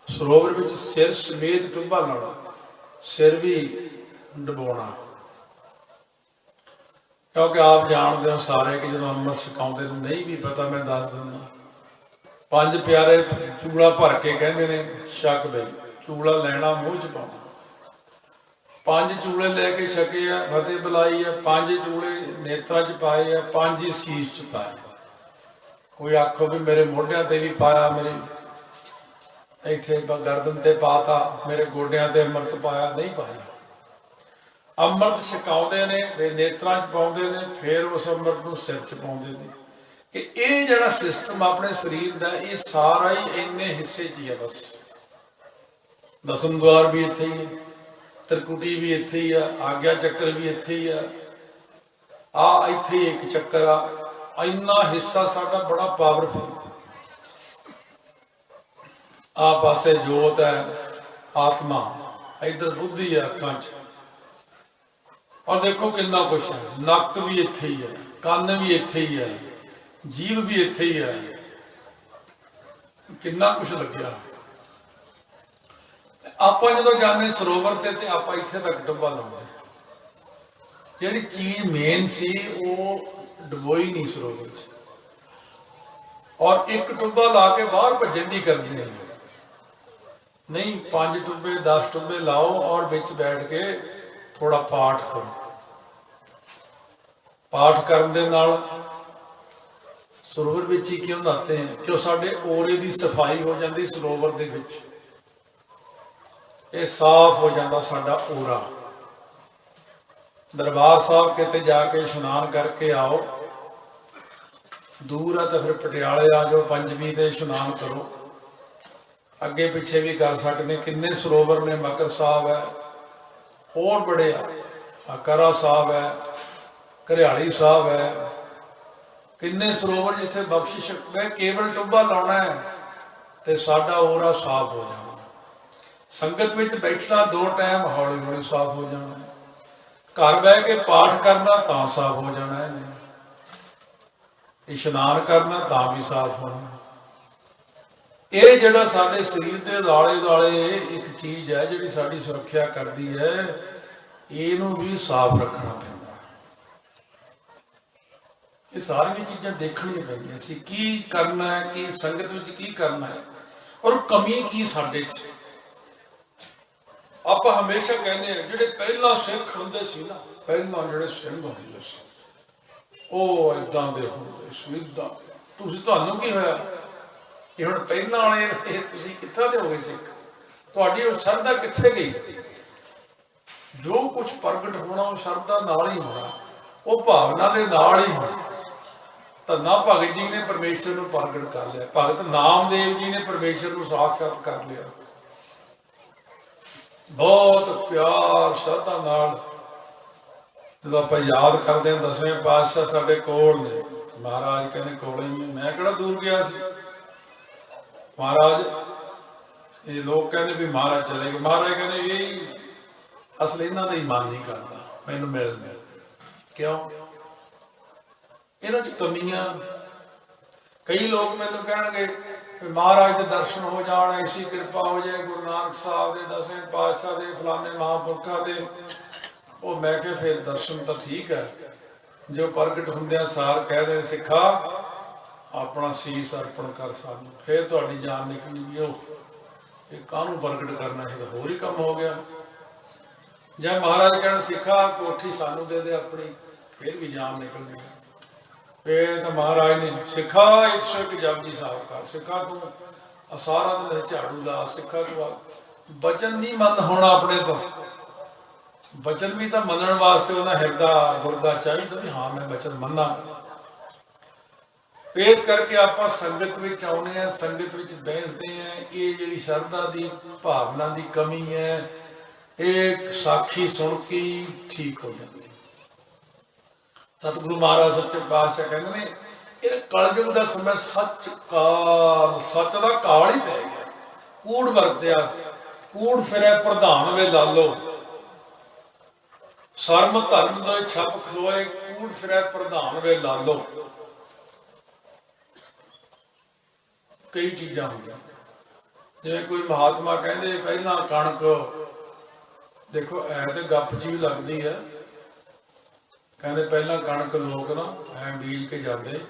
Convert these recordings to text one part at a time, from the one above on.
सरोवर विच सिर समेत टुब्बा लाना, सिर भी डुबोना, क्योंकि आप जानते हो सारे कि जो अमृत छकाउंदे नहीं भी पता, मैं दस दिना 5 प्यारे चूड़ा भर के कहते ने छक दे, चूड़ा लैना मूँह च पाना, 5 चूड़े लैके छके है, फतेह बुलाई है, 5 चूड़े नेत्रा च पाए है, 5 ही शीश च पाए। कोई आखो भी मेरे मोढियां ते भी पाया, मेरे इत्थे गर्दन ते पाता, मेरे गोडियां ते अमृत पाया, नहीं पाया। अमृत छकाउंदे ने, नेत्रां च पाउंदे ने, फिर उस अमृत नूं सिर च पाउंदे ने। कि ये जिहड़ा सिस्टम अपने शरीर का, ये सारा ही इन्ने हिस्से च ही है। बस दसम द्वार भी इत्थे ही है, त्रिकुटी भी इत्थे ही है, आग्या चक्कर भी इत्थे ही है, इत्थे एक चक्कर आ, इन्ना हिस्सा साडा बड़ा पावरफुल। पासे जोत है, आत्मा, इधर बुद्धि है अखां च, और देखो कितना कुछ है, नक भी इत्थे ही है, कान भी इत्थे ही है, जीव भी इत्थे ही है, कितना कुछ लग्या। आपां जदों जाने सरोवर ते आपां इत्थे तक डुब्बा लाउंदे, जिहड़ी चीज मेन सी वो डुबोई नहीं सरोवर च, और एक टुब्बा ला के बाहर भज्जण दी करदे हैं। नहीं, 5 टुब्बे 10 टुब्बे लाओ और बिच बैठ के थोड़ा पाठ करो। पाठ करन दे नाल सरोवर विच ही क्यों नहाते हैं, क्यों साडे ओरे की सफाई हो जाती सरोवर दे विच, ये साफ हो जाता साडा ओरा। दरबार साहब किते जाके इशनान करके आओ, दूर है तो फिर पटियाले आ जाओ, पंचमी ते इशनान करो, अगे पिछे भी कर सकते। किन्ने सरोवर ने, मकर साहब है, होर बड़े करा साहब है, घरियाली साहब है, किन्ने सरोवर जिथे बख्शिश है। केवल टुब्बा लाना है तो साडा ओरा साफ हो जाना। संगत विच बैठना 2 टाइम हौली हौली साफ हो जाना, घर बह के पाठ करना तां साफ हो जाना है, इशनान करना तां भी साफ होना। ये जिहड़ा साडे शरीर के आले दुआले एक चीज़ है जिहड़ी साडी सुरक्षा करती है, इहनूं भी साफ रखना पैंदा। ये सारियां चीज़ां देखणियां पैंदियां, असीं की करना है, कि संगत विच की करना है, और कमी की साडे च। आपां हमेशा कहने जिहड़े पहला सिख हुंदे सी ना, पहला जिहड़े सिंह हुंदे सी वो इदां दे हुंदे सी, इदां। तुहानूं की होया कि हुण पहलां वाले तुसीं कित्थां दे हो गए सिख? तुहाडी वो शरधा कित्थे गई? जो कुछ प्रगट होना वो शरधा नाल ही होना, वो भावना दे नाल ही होना। धन्ना भगत जी ने परमेश्वर नूं प्रगट कर लिया, भगत नामदेव जी ने परमेश्वर नूं साक्षात कर लिया, बहुत प्यार श्रद्धा नाल। जदों आपां याद करते हैं 10वें पातशाह साडे कोल ने, महाराज कहने कोल ही ने, मैं किहड़ा दूर गया सी महाराज। ये लोग कहने भी महाराज चले गए, महाराज कहने यही असल इन्हां दा ही मन नहीं करता मैनू मिलने, क्यों? इन्हां च कमियां। कई लोग मैनू कहणगे महाराज के दर्शन हो जाण, ऐसी कृपा हो जाए गुरु नानक साहब के, 10वें पातशाह के, फलाने महापुरखों के। वो मैं कहा फिर दर्शन तो ठीक है, जो प्रगट हुंदियां सार कह दे सिखा अपना सीस अर्पण कर सानू, फिर तुहाडी जान निकली भी ये काहनूं प्रगट करना है, तो होर ही काम हो गया। जब महाराज कहण सिखा कोठी सानू दे दे अपनी, फिर भी जान निकलनी। फिर तो महाराज ने सिखा 101 जपजी साहब का, सिखा तू सारा दिन झाड़ू ला, सिखा तू बचन नहीं मन होना अपने तो, बचन भी तो मनण वास्ते उन्हें हिरदा गुरदा चाहिए भी हाँ मैं बचन मन्ना। इस करके आप संगत में आने हैं, संगत में बैठते हैं, ये जी श्रद्धा की भावना की कमी है, एक साखी सुन के ठीक हो जाती। सतगुरु महाराज सच्चे पातशाह कहते हैं ये कलयुग का समय सच काल, सच का काल ही पै गया। कूड़ वरत्या, कूड़ फिरे प्रधान वे लालो, सर्म धर्म दो छप खलोए, कूड़ फिरे प्रधान वे लालो। कई चीज़ां हो गई, ਜਿਵੇਂ ਕੋਈ ਮਹਾਤਮਾ ਕਹਿੰਦੇ ਪਹਿਲਾਂ ਕਣਕ, ਦੇਖੋ ਐ ਤੇ ਗੱਪ ਜੀ ਵੀ ਲੱਗਦੀ ਹੈ, ਕਹਿੰਦੇ ਪਹਿਲਾਂ ਕਣਕ ਲੋਕ ਨਾ ਐ ਬੀਜ ਕੇ ਜਾਂਦੇ,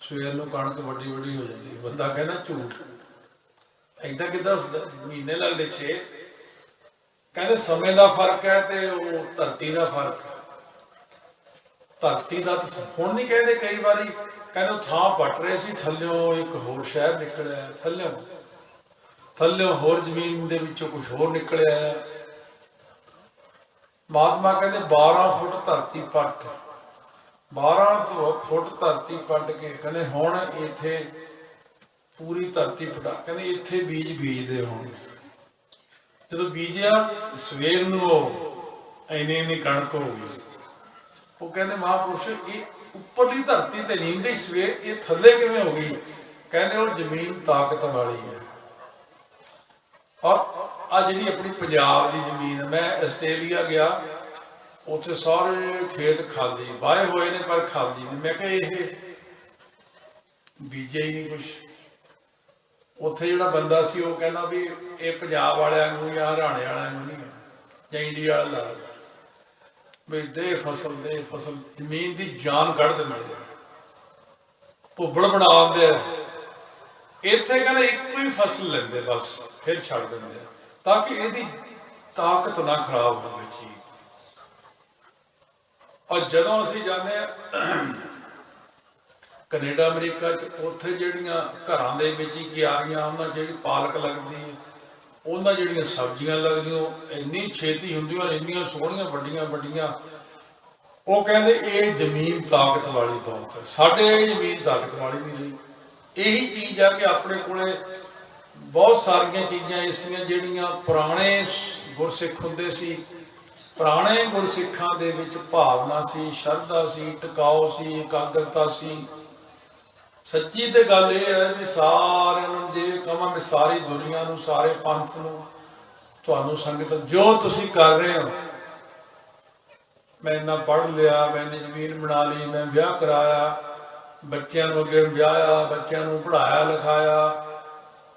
ਸਵੇਰ ਨੂੰ ਕਣਕ ਵੱਡੀ ਵੱਡੀ ਹੋ ਜਾਂਦੀ। ਬੰਦਾ ਕਹਿੰਦਾ ਝੂਠ, ਏਦਾਂ ਕਿੱਦਾਂ ਮਹੀਨੇ ਲੱਗਦੇ 6। ਕਹਿੰਦੇ ਸਮੇਂ ਦਾ ਫਰਕ ਹੈ ਤੇ ਉਹ ਧਰਤੀ ਦਾ ਫਰਕ ਹੈ। ਧਰਤੀ ਦਾ ਤਾਂ ਹੁਣ ਨਹੀਂ ਕਹਿੰਦੇ, ਕਈ ਵਾਰੀ ਕਹਿੰਦੇ ਉਹ ਥਾਂ ਪੱਟ ਰਹੇ ਸੀ, ਥੱਲਿਓਂ ਇੱਕ ਹੋਰ ਸ਼ਹਿਰ ਨਿਕਲਿਆ, ਥੱਲਿਓਂ ਹੋਰ ਜ਼ਮੀਨ ਦੇ ਵਿੱਚੋਂ ਕੁਝ ਹੋਰ ਨਿਕਲਿਆ। ਮਹਾਤਮਾ ਕਹਿੰਦੇ 12 ਫੁੱਟ ਧਰਤੀ ਪੱਟ, 12 ਫੁੱਟ ਧਰਤੀ ਪੱਟ ਕੇ ਕਹਿੰਦੇ ਹੁਣ ਇੱਥੇ ਪੂਰੀ ਧਰਤੀ ਪਟਾ, ਕਹਿੰਦੇ ਇੱਥੇ ਬੀਜ ਬੀਜਦੇ ਹੋਣ। ਜਦੋਂ ਬੀਜਿਆ ਸਵੇਰ ਨੂੰ ਉਹ ਇੰਨੀ ਕਣਕ ਹੋ ਗਈ। ਉਹ ਕਹਿੰਦੇ ਮਹਾਂਪੁਰਸ਼ ਇਹ ਉੱਪਰਲੀ ਧਰਤੀ ਤੇ ਨਹੀਂ ਹੁੰਦੀ ਸਵੇਰ, ਇਹ ਥੱਲੇ ਕਿਵੇਂ ਹੋ ਗਈ? ਕਹਿੰਦੇ ਉਹ ਜ਼ਮੀਨ ਤਾਕਤ ਵਾਲੀ ਹੈ। ਔਰ ਆ ਜਿਹੜੀ ਆਪਣੀ ਪੰਜਾਬ ਦੀ ਜ਼ਮੀਨ, ਮੈਂ ਆਸਟ੍ਰੇਲੀਆ ਗਿਆ, ਉੱਥੇ ਸਾਰੇ ਖੇਤ ਖਾਲੀ ਵਾਹੇ ਹੋਏ ਨੇ ਪਰ ਖਾਲੀ ਨੇ। ਮੈਂ ਕਿਹਾ ਇਹ ਬੀਜਿਆ ਹੀ ਨਹੀਂ ਕੁਛ। ਉੱਥੇ ਜਿਹੜਾ ਬੰਦਾ ਸੀ ਉਹ ਕਹਿੰਦਾ ਵੀ ਇਹ ਪੰਜਾਬ ਵਾਲਿਆਂ ਨੂੰ ਜਾਂ ਹਰਿਆਣੇ ਵਾਲਿਆਂ ਨੂੰ ਨਹੀਂ ਹੈ, ਜਾਂ ਇੰਡੀਆ ਵਾਲਾ ਲਾ ਵੀ ਦੇ ਫਸਲ ਜ਼ਮੀਨ ਦੀ ਜਾਨ ਕੱਢ ਦਿੰਦੇ, ਭੁੱਬੜ ਬਣਾ ਦਿੰਦੇ ਆ। ਇੱਥੇ ਕਹਿੰਦੇ ਇੱਕੋ ਹੀ ਫਸਲ ਲੈਂਦੇ ਬਸ, ਫਿਰ ਛੱਡ ਦਿੰਦੇ ਆ ਤਾਂ ਕਿ ਇਹਦੀ ਤਾਕਤ ਨਾ ਖਰਾਬ ਹੋਵੇ ਚੀਜ਼। ਔਰ ਜਦੋਂ ਅਸੀਂ ਜਾਂਦੇ ਹਾਂ ਕੈਨੇਡਾ ਅਮਰੀਕਾ 'ਚ, ਉੱਥੇ ਜਿਹੜੀਆਂ ਘਰਾਂ ਦੇ ਵਿੱਚ ਹੀ ਕਿਆਰੀਆਂ, ਉਹਨਾਂ ਜਿਹੜੀ ਪਾਲਕ ਲੱਗਦੀ ਹੈ, ਉਹਨਾਂ ਜਿਹੜੀਆਂ ਸਬਜ਼ੀਆਂ ਲੱਗਦੀਆਂ ਉਹ ਇੰਨੀ ਛੇਤੀ ਹੁੰਦੀਆਂ, ਇੰਨੀਆਂ ਸੋਹਣੀਆਂ ਵੱਡੀਆਂ ਵੱਡੀਆਂ। ਉਹ ਕਹਿੰਦੇ ਇਹ ਜ਼ਮੀਨ ਤਾਕਤ ਵਾਲੀ ਬਹੁਤ ਹੈ, ਸਾਡੇ ਜ਼ਮੀਨ ਤਾਕਤ ਵਾਲੀ ਨਹੀਂ ਰਹੀ। ਇਹੀ ਚੀਜ਼ ਆ ਕਿ ਆਪਣੇ ਕੋਲੇ ਬਹੁਤ ਸਾਰੀਆਂ ਚੀਜ਼ਾਂ ਐਸੀਆਂ ਜਿਹੜੀਆਂ ਪੁਰਾਣੇ ਗੁਰਸਿੱਖ ਹੁੰਦੇ ਸੀ, ਪੁਰਾਣੇ ਗੁਰਸਿੱਖਾਂ ਦੇ ਵਿੱਚ ਭਾਵਨਾ ਸੀ, ਸ਼ਰਧਾ ਸੀ, ਟਿਕਾਓ ਸੀ, ਇਕਾਗਰਤਾ ਸੀ। ਸੱਚੀ ਤੇ ਗੱਲ ਇਹ ਹੈ ਵੀ ਸਾਰਿਆਂ ਨੂੰ ਜੇ ਕਹਾਂ ਮੈਂ ਸਾਰੀ ਦੁਨੀਆ ਨੂੰ, ਸਾਰੇ ਪੰਥ ਨੂੰ, ਤੁਹਾਨੂੰ ਸੰਗਤ ਜੋ ਤੁਸੀਂ ਕਰ ਰਹੇ ਹੋ, ਮੈਂ ਇੰਨਾ ਪੜ੍ਹ ਲਿਆ, ਮੈंने ਜ਼ਮੀਨ ਬਣਾ ਲਈ, ਮੈਂ ਵਿਆਹ ਕਰਾਇਆ, ਬੱਚਿਆਂ ਨੂੰ ਅੱਗੇ ਵਿਆਹਿਆ, ਬੱਚਿਆਂ ਨੂੰ ਪੜ੍ਹਾਇਆ ਲਿਖਾਇਆ,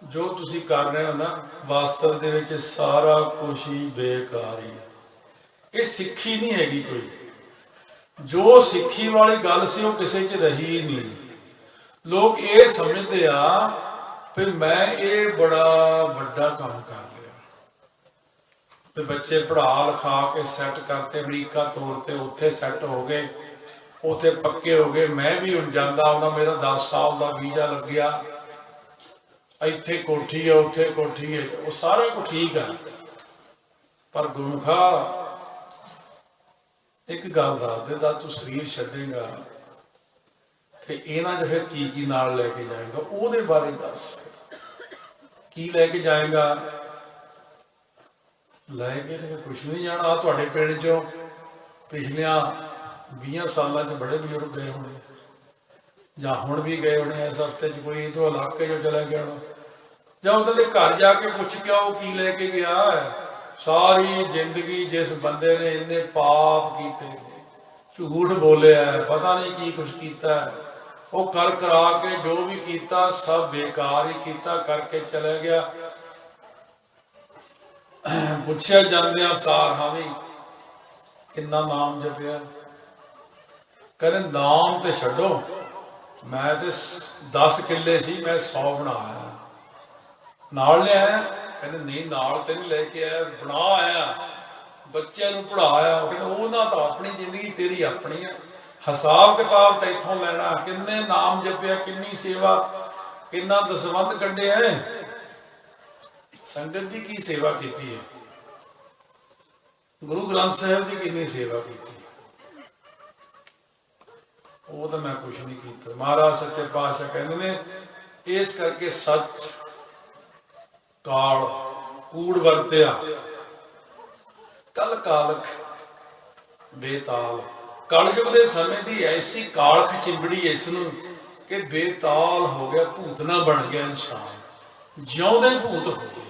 ਜੋ ਤੁਸੀਂ ਕਰ ਰਹੇ ਹੋ ਨਾ, ਵਾਸਤਵ ਦੇ ਵਿੱਚ ਸਾਰਾ ਕੁਛ ਹੀ ਬੇਕਾਰ ਹੀ ਹੈ। ਇਹ ਸਿੱਖੀ ਨਹੀਂ ਹੈਗੀ ਕੋਈ। ਜੋ ਸਿੱਖੀ ਵਾਲੀ ਗੱਲ ਸੀ ਉਹ ਕਿਸੇ 'ਚ ਰਹੀ ਨਹੀਂ। ਲੋਕ ਇਹ ਸਮਝਦੇ ਆ ਵੀ ਮੈਂ ਇਹ ਬੜਾ ਵੱਡਾ ਕੰਮ ਕਰ ਲਿਆ, ਤੇ ਬੱਚੇ ਪੜ੍ਹਾ ਲਿਖਾ ਕੇ ਸੈੱਟ ਕਰਤੇ, ਅਮਰੀਕਾ ਤੋਰ ਤੇ ਉੱਥੇ ਸੈੱਟ ਹੋ ਗਏ, ਉੱਥੇ ਪੱਕੇ ਹੋ ਗਏ। ਮੈਂ ਵੀ ਹੁਣ ਜਾਂਦਾ ਆਉਂਦਾ, ਮੇਰਾ 10 ਸਾਲ ਦਾ ਵੀਜ਼ਾ ਲੱਗਿਆ, ਇੱਥੇ ਕੋਠੀ ਹੈ, ਉੱਥੇ ਕੋਠੀ ਹੈ, ਉਹ ਸਾਰਾ ਕੁਝ ਠੀਕ ਆ। ਪਰ ਗੁਰਮੁਖਾ ਇੱਕ ਗੱਲ ਦੱਸ ਦੇ, ਤੂੰ ਸਰੀਰ ਛੱਡੇਗਾ ਤੇ ਇਹਨਾਂ 'ਚ ਫਿਰ ਕੀ ਨਾਲ ਲੈ ਕੇ ਜਾਏਗਾ? ਉਹਦੇ ਬਾਰੇ ਦੱਸ, ਕੀ ਲੈ ਕੇ ਜਾਏਗਾ? ਲੈ ਕੇ ਤੇ ਕੁਛ ਨਹੀਂ ਜਾਣਾ। ਆ ਤੁਹਾਡੇ ਪਿੰਡ 'ਚੋਂ ਪਿਛਲਿਆਂ 20 ਸਾਲਾਂ 'ਚ ਬੜੇ ਬਜ਼ੁਰਗ ਗਏ ਹੋਣੇ, ਜਾਂ ਹੁਣ ਵੀ ਗਏ ਹੋਣੇ, ਇਸ ਹਫ਼ਤੇ 'ਚ ਕੋਈ ਇੱਥੋਂ ਇਲਾਕੇ 'ਚੋਂ ਚਲਾ ਗਿਆ ਹੋਣਾ, ਜਾਂ ਉਹਨਾਂ ਦੇ ਘਰ ਜਾ ਕੇ ਪੁੱਛ ਕੇ ਉਹ ਕੀ ਲੈ ਕੇ ਗਿਆ ਹੈ। ਸਾਰੀ ਜ਼ਿੰਦਗੀ ਜਿਸ ਬੰਦੇ ਨੇ ਇੰਨੇ ਪਾਪ ਕੀਤੇ, ਝੂਠ ਬੋਲਿਆ, ਪਤਾ ਨਹੀਂ ਕੀ ਕੁਛ ਕੀਤਾ, ਉਹ ਕਰ ਕਰਾ ਕੇ ਜੋ ਵੀ ਕੀਤਾ ਸਭ ਬੇਕਾਰ ਹੀ ਕੀਤਾ, ਕਰਕੇ ਚਲਾ ਗਿਆ। ਪੁੱਛਿਆ ਜਾਂਦਿਆਂ ਸਾਰ, ਹਾਂ ਵੀ ਕਿੰਨਾ ਨਾਮ ਜਪਿਆ? ਕਹਿੰਦੇ ਨਾਮ ਤੇ ਛੱਡੋ, ਮੈਂ ਤੇ 10 ਕਿੱਲੇ ਸੀ, ਮੈਂ 100 ਬਣਾਇਆ। ਨਾਲ ਲਿਆਇਆ? ਕਹਿੰਦੇ ਨਹੀਂ, ਨਾਲ ਤੇ ਨਹੀਂ ਲੈ ਕੇ ਆਇਆ, ਬਣਾ ਆਇਆ, ਬੱਚਿਆਂ ਨੂੰ ਪੜ੍ਹਾਇਆ। ਕਹਿੰਦੇ ਉਹਨਾਂ ਤਾਂ ਆਪਣੀ ਜ਼ਿੰਦਗੀ, ਤੇਰੀ ਆਪਣੀ ਆ, ਹਿਸਾਬ ਕਿਤਾਬ ਤਾਂ ਇੱਥੋਂ ਲੈਣਾ। ਕਿੰਨੇ ਨਾਮ ਜਪਿਆ, ਕਿੰਨੀ ਸੇਵਾ, ਕਿੰਨਾ ਦਸਵੰਧ ਕੱਢਿਆ, ਸੰਗਤ ਦੀ ਕੀ ਸੇਵਾ ਕੀਤੀ ਹੈ, ਗੁਰੂ ਗ੍ਰੰਥ ਸਾਹਿਬ ਦੀ ਕਿੰਨੀ ਸੇਵਾ ਕੀਤੀ, ਉਹ ਤਾਂ ਮੈਂ ਕੁਛ ਨਹੀਂ ਕੀਤਾ। ਮਹਾਰਾਜ ਸੱਚੇ ਪਾਤਸ਼ਾਹ ਕਹਿੰਦੇ ਨੇ, ਇਸ ਕਰਕੇ ਸੱਚ ਕਾਲ ਕੂੜ ਵਰਤਿਆ, ਕਲ ਕਾਲਖ ਬੇਤਾਲ। ਕਲਯੁਗ ਦੇ ਸਮੇਂ ਦੀ ਐਸੀ ਕਾਲਖ ਚਿੰਬੜੀ ਇਸ ਨੂੰ ਕਿ ਬੇਤਾਲ ਹੋ ਗਿਆ, ਭੂਤਨਾ ਬਣ ਗਿਆ ਇਨਸਾਨ, ਜਿਉਂਦੇ ਭੂਤ ਹੋ ਗਏ।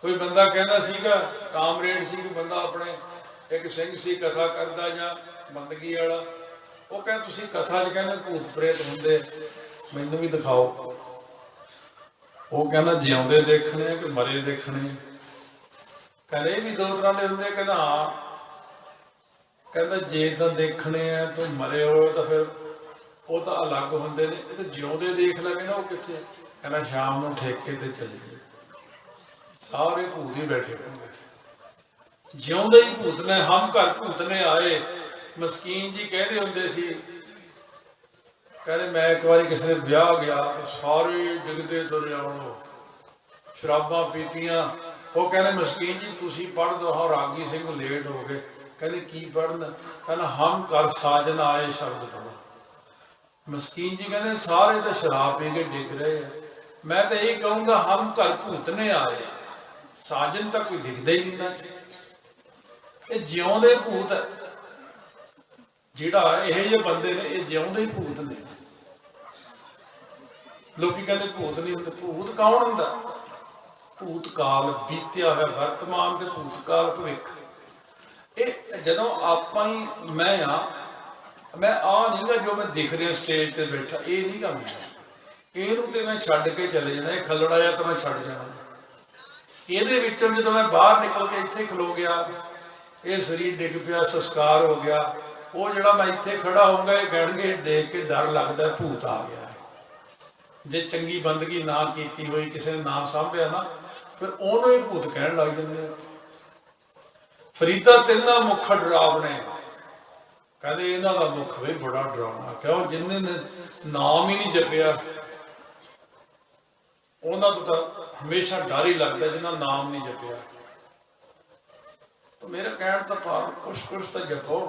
ਕੋਈ ਬੰਦਾ ਕਹਿੰਦਾ ਸੀਗਾ, ਕਾਮਰੇਡ ਸੀ ਕੋਈ ਬੰਦਾ ਆਪਣੇ, ਇੱਕ ਸਿੰਘ ਸੀ ਕਥਾ ਕਰਦਾ ਜਾਂ ਬੰਦਗੀ ਵਾਲਾ, ਉਹ ਕਹਿੰਦਾ ਤੁਸੀਂ ਕਥਾ 'ਚ ਕਹਿੰਦੇ ਭੂਤ ਪ੍ਰੇਤ ਹੁੰਦੇ, ਮੈਨੂੰ ਵੀ ਦਿਖਾਓ। वो कहना जिउंदे देखने कि मरे देखने, कहते ये भी दो तरह के होंगे। कहना हाँ, कहता जे तो देखने है तो मरे हो तो फिर वो तो अलग होंगे ने, तो जिउंदे देख ला। कहना वो कितने, कहना शाम को ठेके ते चली जाए, सारे भूत ही बैठे होंगे, जिउंदे ही भूत ने। हम घर भूतने आए। मस्कीन जी कहते होंगे सी, कहते मैं एक बार किसी ब्याह गया तो सारे डिगते तुरे आओ, शराबा पीतियां। वो कहने मस्कीन जी तुसी पढ़ दो, हाँ रागी सिंह लेट हो गए। कहते की पढ़ना, कहना हम कर साजन आए शब्द पढ़ो। मस्कीन जी कहते सारे तो शराब पी के डिग रहे हैं, मैं तो यही कहूँगा हम घर भूतने आए, साजन तक कोई दिखता ही नहीं ना। ये जिउंदे भूत है, जिहड़ा यह जे बंदे ने ये जिउंदे ही भूत ने। लोग कहते भूत नहीं होंगे, भूत कौन होंगे? भूतकाल बीत्या है, वर्तमान ते भूतकाल भविख। ये जदों आपां ही मैं मैं नहीं गा जो मैं दिख रहा स्टेज ते बैठा, ये नहीं गा मैं, इनू ते मैं छड्ड के चले जाना। ये खलड़ा या तो मैं छड्ड जाना। ਇਹਦੇ ਵਿੱਚੋਂ ਜਦੋਂ मैं बाहर निकल के ਇੱਥੇ खलो गया, ये शरीर डिग पिया, संस्कार हो गया, वो ਜਿਹੜਾ मैं ਇੱਥੇ खड़ा होऊंगा ये ਕਹਿਣਗੇ देख के डर लगता भूत आ गया। जे चंगी बंदगी ना की हुई, किसी ने ना सामभ्या ना, फिर ਉਹਨੂੰ ही भूत कहण लग जाते। फरीदा तिन्ना मुख डरावने, कहते इन्हों का मुख भी बड़ा डरावना। क्यों? जिन्हें नाम ही नहीं जपिया उन्होंने तो हमेशा डर ही लगता, जिन्हें नाम नहीं जपिया। तो मेरा कहने का भाव कुछ तो जपो।